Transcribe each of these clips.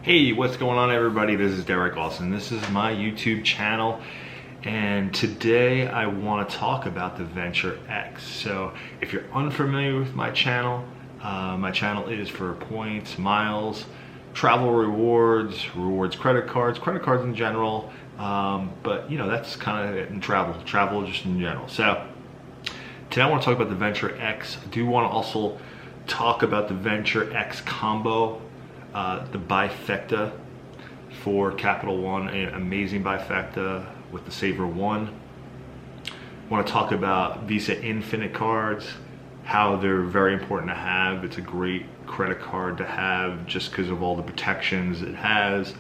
Hey, what's going on everybody? This is Derek Austin. This is my YouTube channel, and today I want to talk about the Venture X. So if you're unfamiliar with my channel is for points, miles, travel rewards, credit cards in general, but you know, that's kind of it in travel just in general. So today I want to talk about the Venture X. I do want to also talk about the Venture X combo, the bifecta for CapitalOne, an amazing bifecta with the SavorOne. I want to talk about Visa Infinite cards, how they're very important to have. It's a great credit card to have just because of all the protections it has.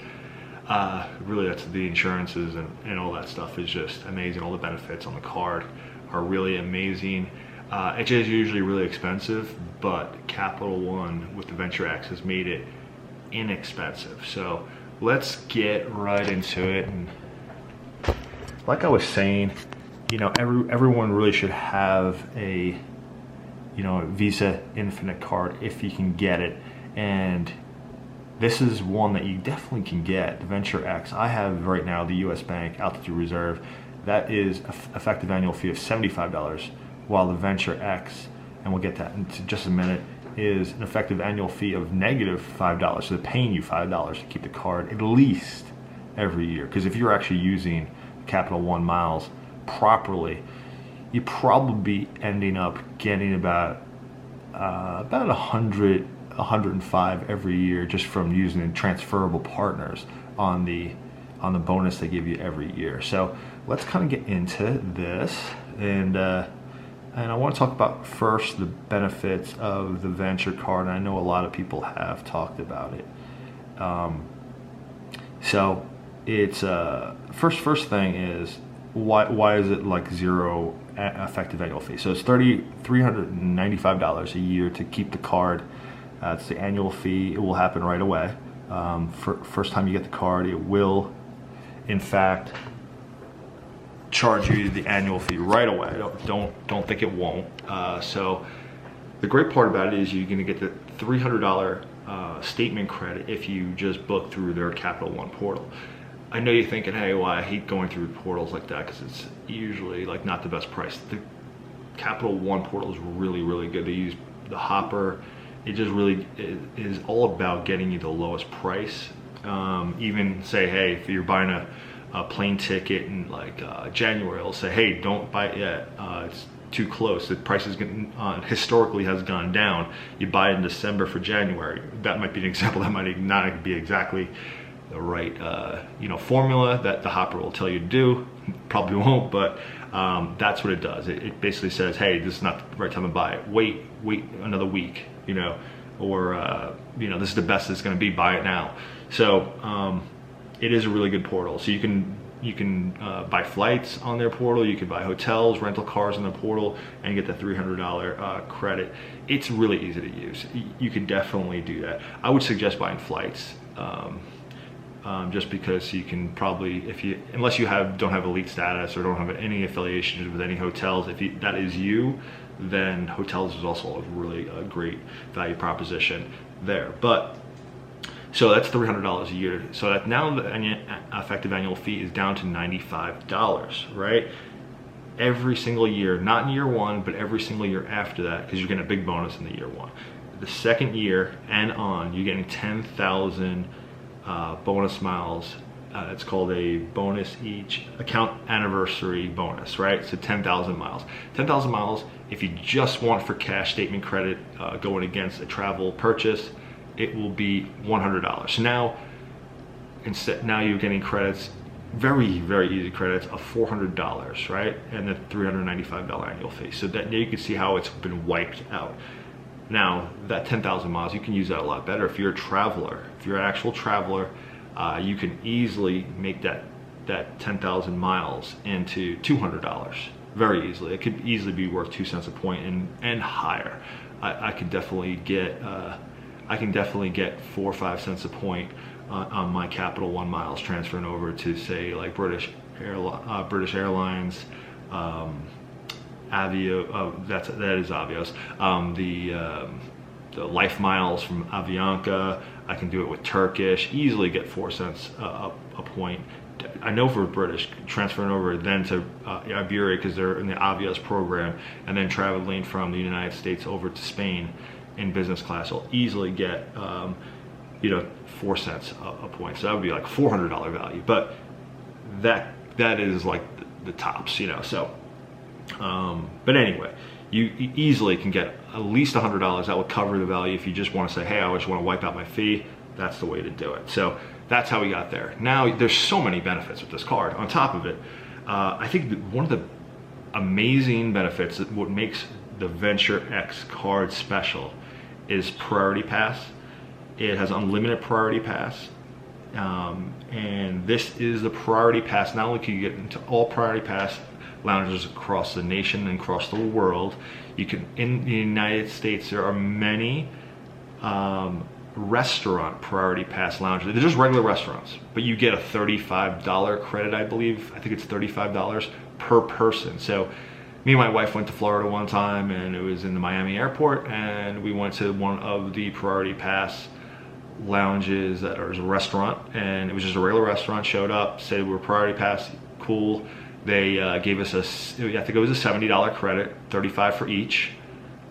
Really, that's the insurances and all that stuff is just amazing. All the benefits on the card are really amazing. It is usually really expensive, but CapitalOne with the Venture X has made it inexpensive. So let's get right into it. And like I was saying, you know, everyone really should have a, you know, Visa Infinite card if you can get it, and this is one that you definitely can get, the Venture X. I have right now the US Bank Altitude Reserve. That is effective annual fee of $75, while the Venture X, and we'll get that into just a minute, is an effective annual fee of -$5. So they're paying you $5 to keep the card at least every year. Because if you're actually using CapitalOne miles properly, you probably be ending up getting about 100, 105 every year just from using transferable partners on the bonus they give you every year. So let's kind of get into this, and I want to talk about first the benefits of the Venture card. And I know a lot of people have talked about it. So it's first thing is why is it like zero effective annual fee? So it's $395 a year to keep the card. It's the annual fee. It will happen right away. First time you get the card, it will, in fact, charge you the annual fee right away. Don't think it won't. So the great part about it is you're going to get the $300 statement credit if you just book through their CapitalOne portal. I know you're thinking, hey, well, I hate going through portals like that because it's usually like not the best price. The CapitalOne portal is really good. They use the hopper. It just really is all about getting you the lowest price. Even say, hey, if you're buying a plane ticket in like January, I'll say, hey, don't buy it yet. It's too close. The price is historically has gone down. You buy it in December for January. That might be an example. That might not be exactly the right formula that the hopper will tell you to do. Probably won't, but that's what it does. It basically says, hey, this is not the right time to buy it. Wait another week, or this is the best it's going to be. Buy it now. So it is a really good portal. So you can buy flights on their portal. You can buy hotels, rental cars on the portal, and get the $300 credit. It's really easy to use. You can definitely do that. I would suggest buying flights. Just because you can probably, unless you don't have elite status or don't have any affiliations with any hotels, that is you, then hotels is also a really great value proposition there. But so that's $300 a year. So that now the effective annual fee is down to $95, right? Every single year, not in year one, but every single year after that, because you're getting a big bonus in the year one. The second year and on, you're getting 10,000 bonus miles. It's called a bonus each account anniversary bonus, right? So 10,000 miles. 10,000 miles, if you just want for cash statement credit going against a travel purchase, it will be $100. So now you're getting credits, very easy credits of $400, right? And the $395 annual fee. So that you can see how it's been wiped out. Now that 10,000 miles, you can use that a lot better. If you're a traveler, if you're an actual traveler, you can easily make that 10,000 miles into $200 very easily. It could easily be worth 2 cents a point and higher. I can definitely get 4 or 5 cents a point on my CapitalOne miles transferring over to, say, like British Airlines, Avio, that is Avios, the Life Miles from Avianca, I can do it with Turkish, easily get 4 cents a point. I know for British, transferring over then to Iberia because they're in the Avios program, and then traveling from the United States over to Spain in business class, I'll easily get 4 cents a point. So that would be like $400 value, but that is like the tops, So, but anyway, you easily can get at least $100. That would cover the value if you just want to say, hey, I just want to wipe out my fee. That's the way to do it. So that's how we got there. Now, there's so many benefits with this card. On top of it, I think one of the amazing benefits, what makes the Venture X card special, is Priority Pass. It has unlimited Priority Pass. And this is the Priority Pass. Not only can you get into all Priority Pass lounges across the nation and across the world, you can, in the United States, there are many restaurant Priority Pass lounges. They're just regular restaurants, but you get a $35 credit, I believe. I think it's $35 per person. So me and my wife went to Florida one time, and it was in the Miami airport, and we went to one of the Priority Pass lounges that is a restaurant, and it was just a regular restaurant. Showed up, said we were Priority Pass, cool. They gave us I think it was a $70 credit, 35 for each,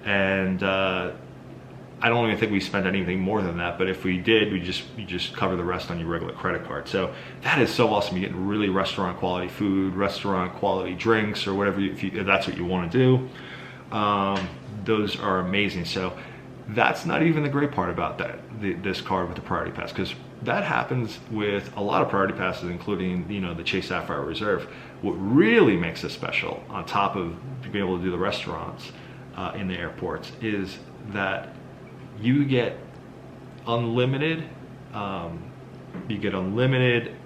and I don't even think we spent anything more than that, but if we did, you just cover the rest on your regular credit card. So that is so awesome. You get really restaurant quality food, restaurant quality drinks, or whatever, if that's what you want to do. Those are amazing. So that's not even the great part about this card with the Priority Pass, because that happens with a lot of Priority Passes, including the Chase Sapphire Reserve. What really makes it special, on top of being able to do the restaurants in the airports, is that you get unlimited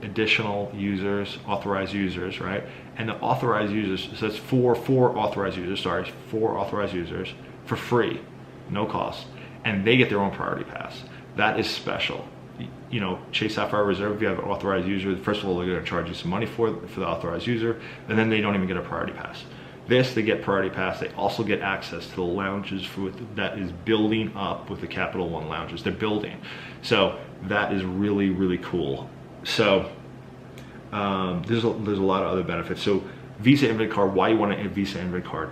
additional users, authorized users, right? And the authorized users, so it's four authorized users for free, no cost, and they get their own Priority Pass. That is special. Chase Sapphire Reserve, if you have an authorized user, first of all, they're going to charge you some money for the authorized user, and then they don't even get a Priority Pass. This, they get Priority Pass. They also get access to the lounges that is building up with the CapitalOne lounges. They're building. So that is really, really cool. So there's a lot of other benefits. So Visa Infinite Card, why you want a Visa Infinite Card?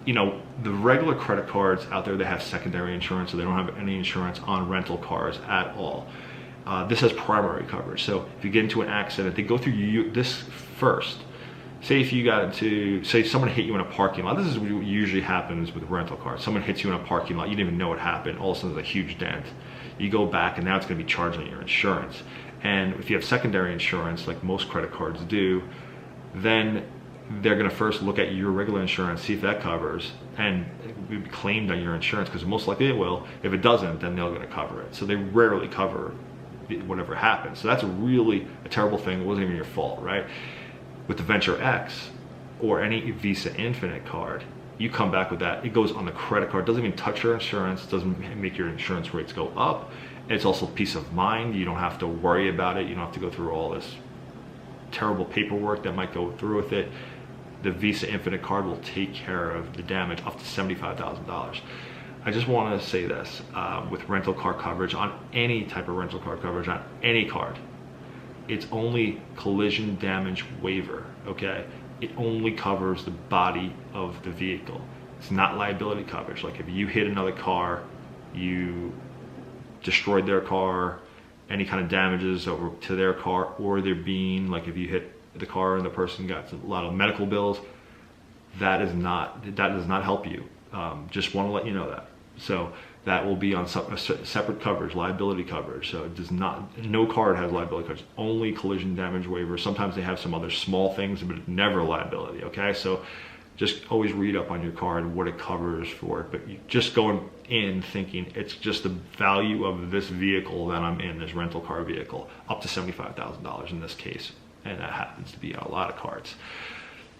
The regular credit cards out there, they have secondary insurance, so they don't have any insurance on rental cars at all. This has primary coverage. So if you get into an accident, they go through this first. Say if you got into, say someone hit you in a parking lot. This is what usually happens with rental cars. Someone hits you in a parking lot, you didn't even know what happened. All of a sudden there's a huge dent. You go back, and now it's going to be charged on your insurance. And if you have secondary insurance, like most credit cards do, then they're going to first look at your regular insurance, see if that covers, and it will be claimed on your insurance, because most likely it will. If it doesn't, then they're going to cover it. So they rarely cover whatever happens. So that's really a terrible thing. It wasn't even your fault, right? With the Venture X or any Visa Infinite card, you come back with that. It goes on the credit card. Doesn't even touch your insurance. Doesn't make your insurance rates go up. It's also peace of mind. You don't have to worry about it. You don't have to go through all this terrible paperwork that might go through with it. The Visa Infinite card will take care of the damage up to $75,000. I just want to say this, with rental car coverage, on any type of rental car coverage, on any card, it's only collision damage waiver, okay? It only covers the body of the vehicle. It's not liability coverage. Like if you hit another car, you destroyed their car, any kind of damages over to their car, or they're being, like if you hit the car and the person got a lot of medical bills, that does not help you. Just want to let you know that. So that will be on separate coverage, liability coverage. So it does not, no card has liability coverage, only collision damage waiver. Sometimes they have some other small things, but never liability, okay? So just always read up on your card what it covers for, but you just going in thinking it's just the value of this vehicle that I'm in, this rental car vehicle, up to $75,000 in this case. And that happens to be on a lot of cards.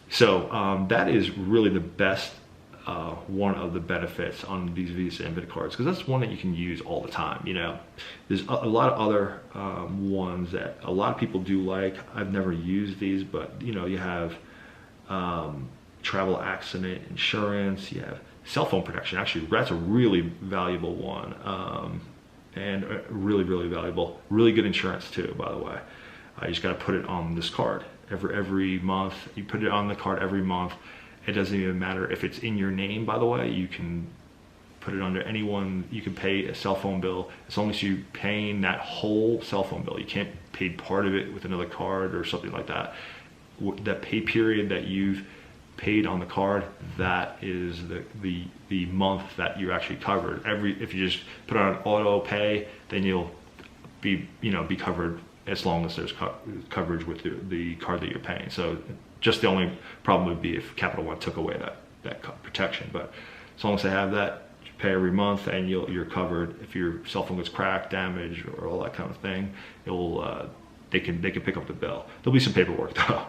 So that is really the best one of the benefits on these Visa Infinite cards, because that's one that you can use all the time. There's a lot of other ones that a lot of people do like. I've never used these, but you have travel accident insurance, you have cell phone protection. Actually, that's a really valuable one. and really, really valuable. Really good insurance too, by the way. You just got to put it on this card every month. You put it on the card every month. It doesn't even matter if it's in your name, by the way. You can put it under anyone. You can pay a cell phone bill as long as you're paying that whole cell phone bill. You can't pay part of it with another card or something like that. That pay period that you've paid on the card, that is the month that you're actually covered. If you just put it on auto pay, then you'll be covered as long as there's coverage with the card that you're paying. So just the only problem would be if Capital One took away that protection. But as long as they have that, you pay every month and you're covered. If your cell phone gets cracked, damaged, or all that kind of thing, they can pick up the bill. There'll be some paperwork though.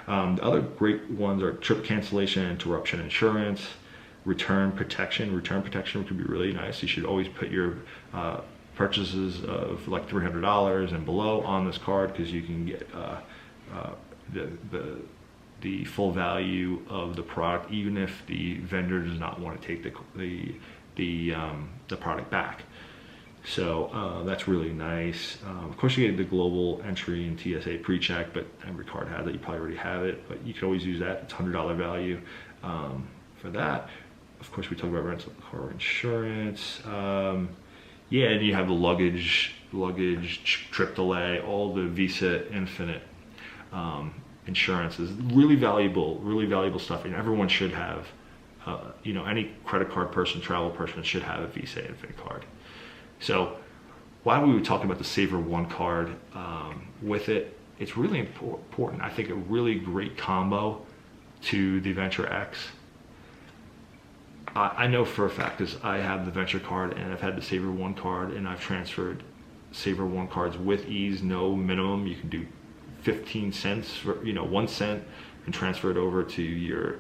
The other great ones are trip cancellation, interruption insurance, return protection. Return protection could be really nice. You should always put your purchases of like $300 and below on this card, because you can get the full value of the product, even if the vendor does not want to take the product back. So that's really nice. Of course, you get the global entry and TSA pre-check, but every card has it. You probably already have it, but you can always use that. It's $100 value for that. Of course, we talked about rental car insurance. Yeah, and you have the luggage, trip delay, all the Visa Infinite insurance is really valuable stuff, and everyone should have. Any credit card person, travel person should have a Visa Infinite card. So while we were talking about the SavorOne card, with it, it's really important. I think a really great combo to the Venture X. I know for a fact, because I have the Venture card and I've had the SavorOne card, and I've transferred SavorOne cards with ease, no minimum. You can do 15 cents for 1 cent and transfer it over to your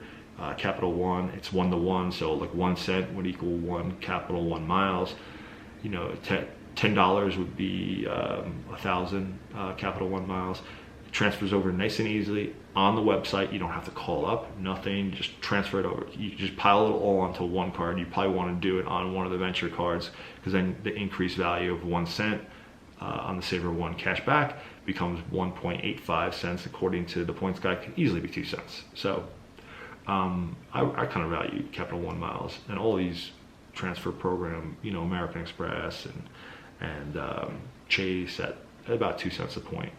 Capital One. It's 1-to-1, so like 1 cent would equal 1 CapitalOne miles. $10 would be 1,000 CapitalOne miles. It transfers over nice and easily on the website. You don't have to call up, nothing, just transfer it over. You just pile it all onto one card. You probably want to do it on one of the Venture cards, because then the increased value of 1 cent on the SavorOne cashback becomes 1.85 cents, according to the points guide. Can easily be 2 cents. So I kind of value CapitalOne miles and all these transfer program, American Express and Chase at about 2 cents a point,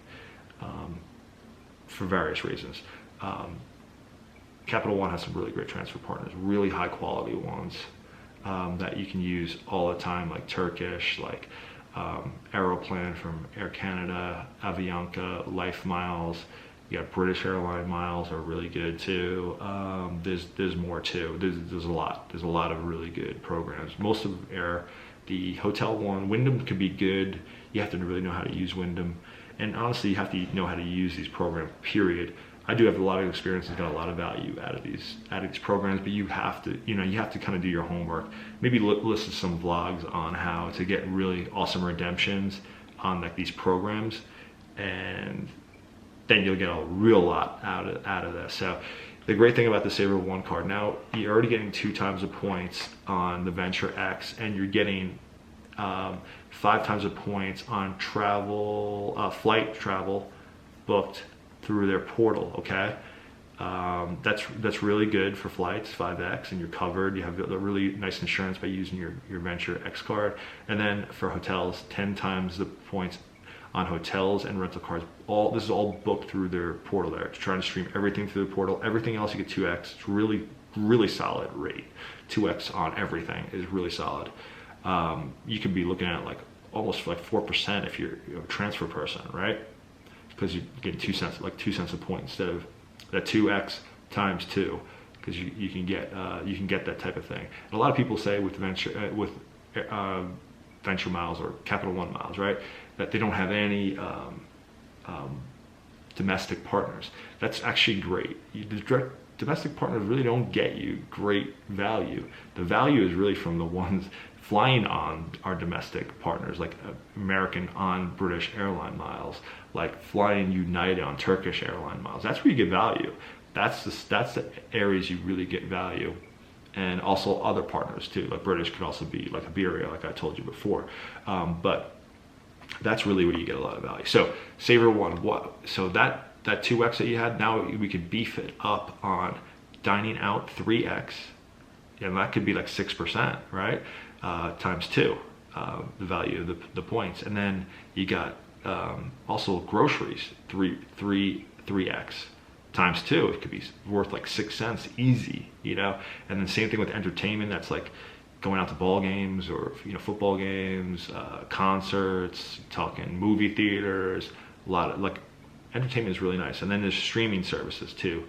for various reasons. Capital One has some really great transfer partners, really high quality ones that you can use all the time, like Turkish, like Aeroplan from Air Canada, Avianca, Life Miles. You got British Airline miles are really good too. There's more too. There's a lot. There's a lot of really good programs. Most of them are the hotel one. Wyndham could be good. You have to really know how to use Wyndham, and honestly, you have to know how to use these programs. Period. I do have a lot of experience and got a lot of value out of these programs, but you have to kind of do your homework. Maybe listen to some vlogs on how to get really awesome redemptions on like these programs, and then you'll get a real lot out of this. So the great thing about the SavorOne card, now you're already getting 2 times the points on the Venture X, and you're getting 5 times the points on flight travel booked through their portal. Okay, that's really good for flights, 5x, and you're covered. You have a really nice insurance by using your Venture X card. And then for hotels, 10 times the points on hotels and rental cars. This is all booked through their portal there. It's trying to stream everything through the portal. Everything else you get 2x. It's really, really solid rate. 2x on everything is really solid. You could be looking at like almost like 4% if you're a transfer person, right? Because you're getting 2 cents, like 2 cents a point instead of that 2x times 2, because you can get that type of thing. And a lot of people say with Venture miles or Capital One miles, right, that they don't have any domestic partners. That's actually great. Domestic partners really don't get you great value. The value is really from the ones flying on our domestic partners, like American on British airline miles, like flying United on Turkish airline miles. That's where you get value. That's the areas you really get value. and also other partners too. Like British could also be like Iberia, like I told you before. But that's really where you get a lot of value. So SavorOne, so that 2x that you had, now we could beef it up on dining out 3x, and that could be like 6%, right? Times 2, the value of the points. And then you got also groceries, 3x times 2. It could be worth like 6 cents easy, you know? And then same thing with entertainment. That's like going out to ball games or, you know, football games, concerts, talking movie theaters, a lot of like entertainment is really nice. And then there's streaming services too.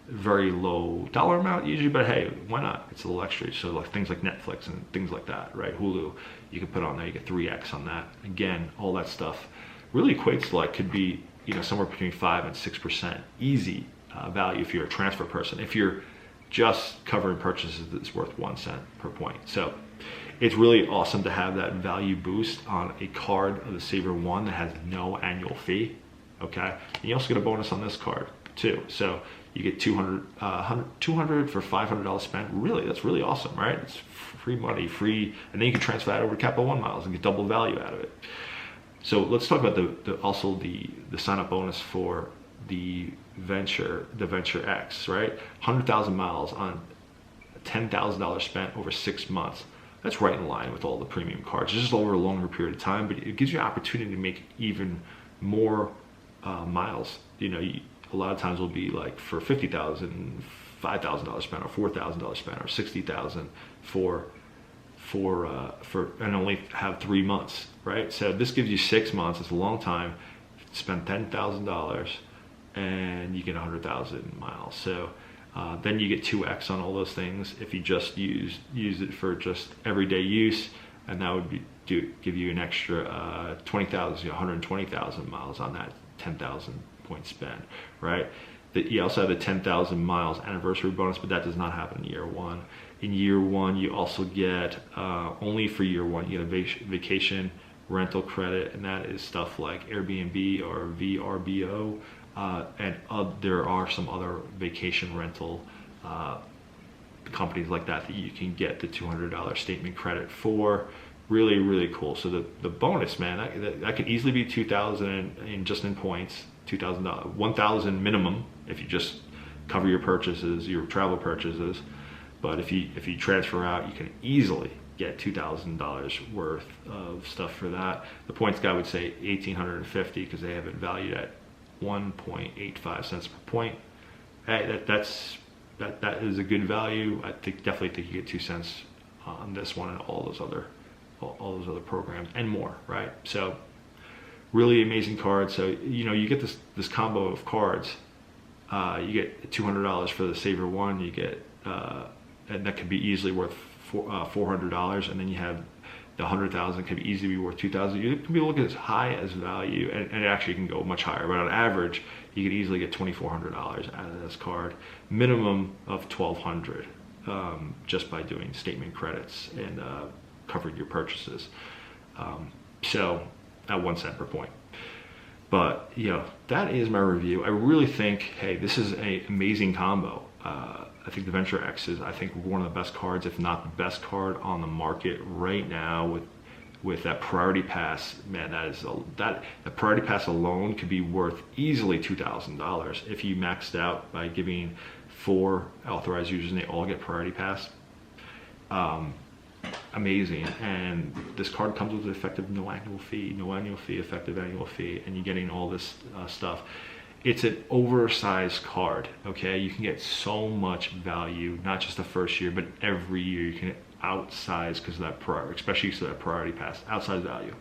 Very low dollar amount usually, but hey, why not? It's a little extra. So like things like Netflix and things like that, right? Hulu, you can put on there, you get 3x on that. Again, all that stuff really equates to like, could be, you know, somewhere between 5 and 6% easy value if you're a transfer person. If you're just covering purchases, it's worth 1 cent per point. So it's really awesome to have that value boost on a card of the SavorOne that has no annual fee. Okay, and you also get a bonus on this card too. So you get 200 for $500 spent. Really, that's really awesome, right? It's free money, free, and then you can transfer that over to CapitalOne miles and get double value out of it. So let's talk about also the sign up bonus for the Venture X, right? 100,000 miles on $10,000 spent over 6 months. That's right in line with all the premium cards. It's just over a longer period of time, but it gives you an opportunity to make even more miles. You know, a lot of times will be like for 50,000, $5,000 spent, or $4,000 spent, or 60,000 for and only have 3 months, right? So this gives you 6 months. It's a long time. Spend $10,000 and you get 100,000 miles. So then you get 2x on all those things if you just use it for just everyday use, and that would give you an extra 20,000, 120,000 miles on that 10,000 point spend, right? You also have the 10,000 miles anniversary bonus, but that does not happen in year 1. In year 1, you also get, only for year 1, you get a vacation rental credit, and that is stuff like Airbnb or VRBO, and there are some other vacation rental companies like that you can get the $200 statement credit for. Really, really cool. So the bonus, man, that could easily be 2,000 just in points, $2,000, 1,000 minimum if you just cover your purchases, your travel purchases. But if you transfer out, you can easily get $2,000 worth of stuff for that. The points guy would say 1,850 because they have it valued at 1.85 cents per point. Hey, that is a good value. I definitely think you get 2 cents on this one and all those other programs and more, right? So really amazing card. So you know, you get this combo of cards. You get $200 for the SavorOne. You get and that could be easily worth $400, and then you have the 100,000 could easily be worth 2,000. You can be looking as high as value, and it actually can go much higher. But on average, you could easily get $2,400 out of this card, minimum of $1,200, just by doing statement credits and covering your purchases. So at 1 cent per point. But you know, that is my review. I really think, hey, this is an amazing combo. I think the Venture X is, I think, one of the best cards, if not the best card on the market right now. With that priority pass, man, the priority pass alone could be worth easily $2,000 if you maxed out by giving 4 authorized users and they all get priority pass. Amazing. And this card comes with an effective no annual fee, effective annual fee, and you're getting all this stuff. It's an oversized card, okay? You can get so much value, not just the first year, but every year you can outsize because of that priority, especially because of that priority pass, outsized value.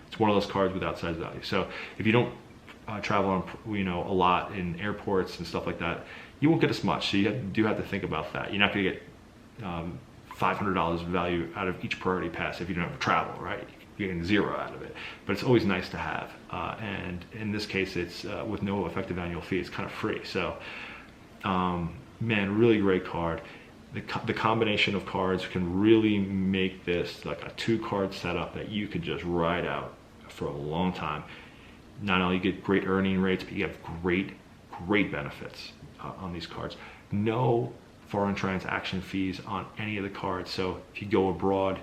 It's one of those cards with outsized value. So if you don't travel on, you know, a lot in airports and stuff like that, you won't get as much. So you do have to think about that. You're not going to get $500 value out of each priority pass if you don't have to travel, right? You're getting 0 out of it, but it's always nice to have. And in this case, it's with no effective annual fee. It's kind of free. So, man, really great card. The combination of cards can really make this like a 2-card setup that you could just ride out for a long time. Not only get great earning rates, but you have great benefits on these cards. No foreign transaction fees on any of the cards. So if you go abroad,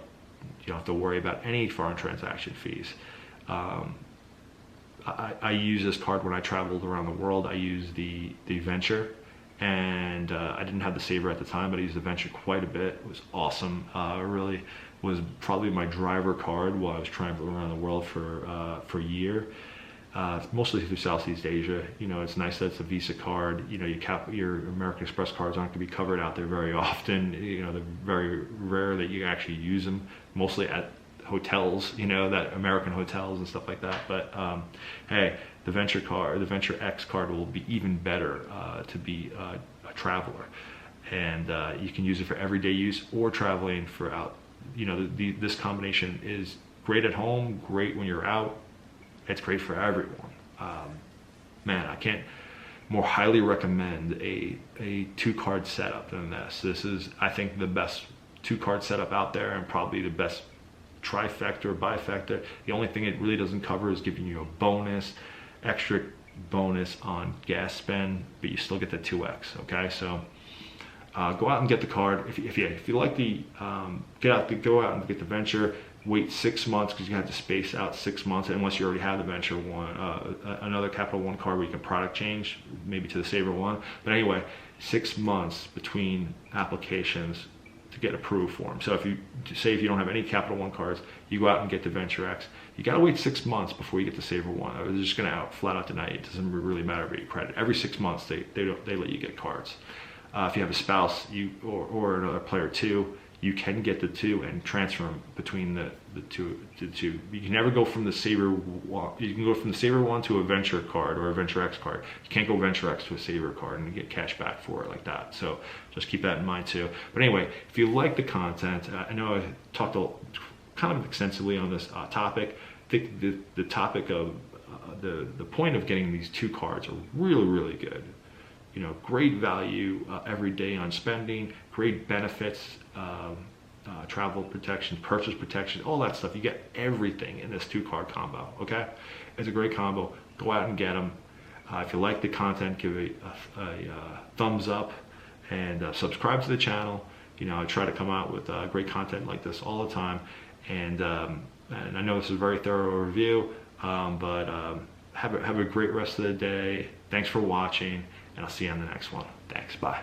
you don't have to worry about any foreign transaction fees. I use this card when I traveled around the world. I used the Venture, and I didn't have the Savor at the time, but I used the Venture quite a bit. It was awesome. It really was probably my driver card while I was traveling around the world for a year. Mostly through Southeast Asia. You know, it's nice that it's a Visa card. You know, your American Express cards aren't going to be covered out there very often. You know, they're very rare that you actually use them. Mostly at hotels, you know, that American hotels and stuff like that. But hey, the Venture card, the Venture X card will be even better to be a traveler, and you can use it for everyday use or traveling for out. You know, this combination is great at home, great when you're out. It's great for everyone. Man, I can't more highly recommend a 2-card setup than this. This is, I think, the best 2-card setup out there, and probably the best trifecta or bifecta. The only thing it really doesn't cover is giving you a extra bonus on gas spend, but you still get the 2x. Okay, so go out and get the card. If you like the go out and get the Venture. Wait 6 months, because you have to space out 6 months unless you already have the Venture one, another CapitalOne card where you can product change, maybe to the SavorOne. But anyway, 6 months between applications to get approved for them. So if you don't have any CapitalOne cards, you go out and get the Venture X. You got to wait 6 months before you get the SavorOne. They're just going to flat out deny it. It doesn't really matter about your credit. Every 6 months they let you get cards. If you have a spouse or another player too, you can get the 2 and transfer them between the two. You can never go from the SavorOne. You can go from the SavorOne to a Venture card or a Venture X card. You can't go Venture X to a Savor card and get cash back for it like that. So just keep that in mind too. But anyway, if you like the content, I know I talked kind of extensively on this topic. I think the topic of the point of getting these 2 cards are really good. You know, great value every day on spending, great benefits, travel protection, purchase protection, all that stuff. You get everything in this 2-card combo, okay? It's a great combo. Go out and get them. If you like the content, give it a thumbs up, and subscribe to the channel. You know, I try to come out with great content like this all the time, and I know this is a very thorough review, but have a great rest of the day. Thanks for watching, and I'll see you on the next one. Thanks, bye.